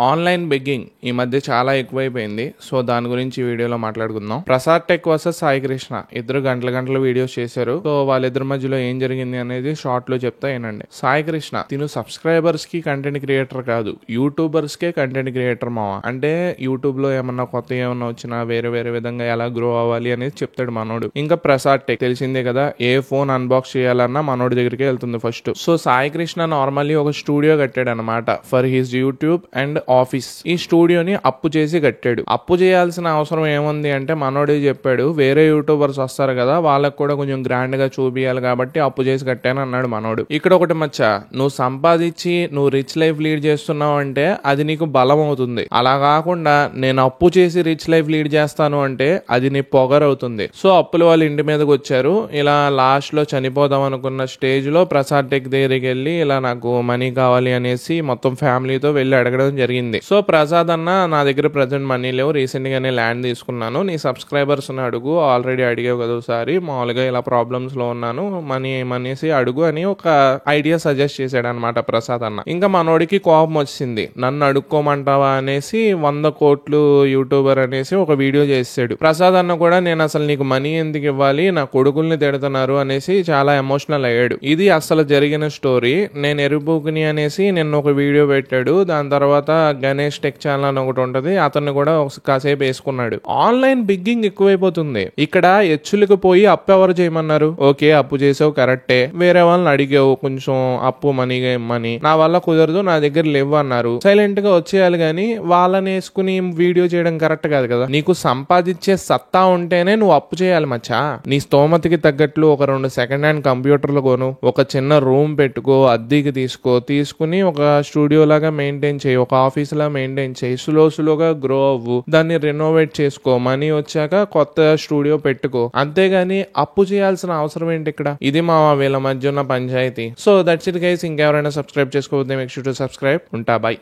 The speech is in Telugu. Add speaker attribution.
Speaker 1: ఆన్లైన్ బెగ్గింగ్ ఈ మధ్య చాలా ఎక్కువైపోయింది. సో దాని గురించి ఈ వీడియోలో మాట్లాడుకుందాం. ప్రసాద్ టెక్ వర్సెస్ సాయి కృష్ణ ఇద్దరు గంటల వీడియోస్ చేశారు. సో వాళ్ళిద్దరి మధ్యలో ఏం జరిగింది అనేది షార్ట్ లో చెప్తా ఏనండి. సాయి కృష్ణ తిను సబ్స్క్రైబర్స్ కి కంటెంట్ క్రియేటర్ కాదు, యూట్యూబర్స్ కే కంటెంట్ క్రియేటర్ మావ. అంటే యూట్యూబ్ లో ఏమన్నా కొత్త ఏమన్నా వచ్చినా వేరే విధంగా ఎలా గ్రో అవ్వాలి అనేది చెప్తాడు మనోడు. ఇంకా ప్రసాద్ టెక్ తెలిసిందే కదా, ఏ ఫోన్ అన్బాక్స్ చేయాలన్నా మనోడి దగ్గరికి వెళ్తుంది first. So Sai Krishna normally ఒక స్టూడియో కట్టాడు అనమాట for his YouTube and office. ఈ స్టూడియోని అప్పు చేసి కట్టాడు. అప్పు చేయాల్సిన అవసరం ఏముంది అంటే మనోడే చెప్పాడు, వేరే యూట్యూబర్స్ వస్తారు కదా వాళ్ళకు కూడా కొంచెం గ్రాండ్ గా చూపియాలి కాబట్టి అప్పు చేసి కట్టాను అన్నాడు మనోడు. ఇక్కడ ఒకటి మచ్చ, నువ్వు సంపాదించి నువ్వు రిచ్ లైఫ్ లీడ్ చేస్తున్నావు అంటే అది నీకు బలం అవుతుంది. అలా కాకుండా నేను అప్పు చేసి రిచ్ లైఫ్ లీడ్ చేస్తాను అంటే అది నీ పొగరవుతుంది. సో అప్పుల వాళ్ళు ఇంటి మీదకి వచ్చారు. ఇలా లాస్ట్ లో చనిపోదాం అనుకున్న స్టేజ్ లో ప్రసాద్ టెక్ దగ్గరికి వెళ్ళి ఇలా నాకు మనీ కావాలి అనేసి మొత్తం ఫ్యామిలీతో వెళ్ళి అడగడం జరిగింది. సో ప్రసాద్ అన్న, నా దగ్గర ప్రజెంట్ మనీ లేవు, రీసెంట్ గానే ల్యాండ్ తీసుకున్నాను, నీ సబ్స్క్రైబర్స్ అడుగు, ఆల్రెడీ అడిగావు కదా ఒకసారి, మామూలుగా ఇలా ప్రాబ్లమ్స్ లో ఉన్నాను, మనీ ఏమనేసి అడుగు అని ఒక ఐడియా సజెస్ట్ చేశాడు అనమాట ప్రసాద్ అన్న. ఇంకా మనోడికి కోపం వచ్చింది, నన్ను అడుక్కోమంటావా అనేసి 100 కోట్లు యూట్యూబర్ అనేసి ఒక వీడియో చేసాడు. ప్రసాద్ అన్న కూడా నేను అసలు నీకు మనీ ఎందుకు ఇవ్వాలి, నా కొడుకుల్ని తిడుతున్నారు అనేసి చాలా ఎమోషనల్ అయ్యాడు. ఇది అసలు జరిగిన స్టోరీ. నేను ఎరుపుకుని అనేసి నిన్న ఒక వీడియో పెట్టాడు. దాని తర్వాత గణేష్ టెక్ ఛానల్ అని ఒకటి ఉంటది, అతన్ని కూడా కాసేపు వేసుకున్నాడు. ఆన్లైన్ బిగ్గింగ్ ఎక్కువైపోతుంది. ఇక్కడ హెచ్చులకు పోయి అప్పు ఎవరు చేయమన్నారు? ఓకే అప్పు చేసావు కరెక్టే, వేరే వాళ్ళని అడిగావు కొంచెం అప్పు మనీ నా వల్ల కుదరదు, నా దగ్గర లేవు అన్నారు, సైలెంట్ గా వచ్చేయాలి. గానీ వాళ్ళని వేసుకుని వీడియో చేయడం కరెక్ట్ కాదు కదా. నీకు సంపాదించే సత్తా ఉంటేనే నువ్వు అప్పు చేయాలి మచ్చా. నీ స్తోమతకి తగ్గట్లు ఒక 2 సెకండ్ హ్యాండ్ కంప్యూటర్లు కొను, ఒక చిన్న రూమ్ పెట్టుకో, అద్దెకి తీసుకుని ఒక స్టూడియో లాగా మెయింటైన్ చేయి, ఒక ఆఫీస్ లా మెయింటైన్ చేయి, స్లోగా గ్రో అవ్వు, దాన్ని రెనోవేట్ చేసుకో, మనీ వచ్చాక కొత్త స్టూడియో పెట్టుకో. అంతేగాని అప్పు చేయాల్సిన అవసరం ఏంటి ఇక్కడ? ఇది మా వీళ్ళ మధ్య ఉన్న పంచాయతీ. So that's it guys. ఇంకెవరైనా సబ్స్క్రైబ్ చేసుకోవద్దు, మేక్ షూర్ టు సబ్స్క్రైబ్. ఉంటా, బై.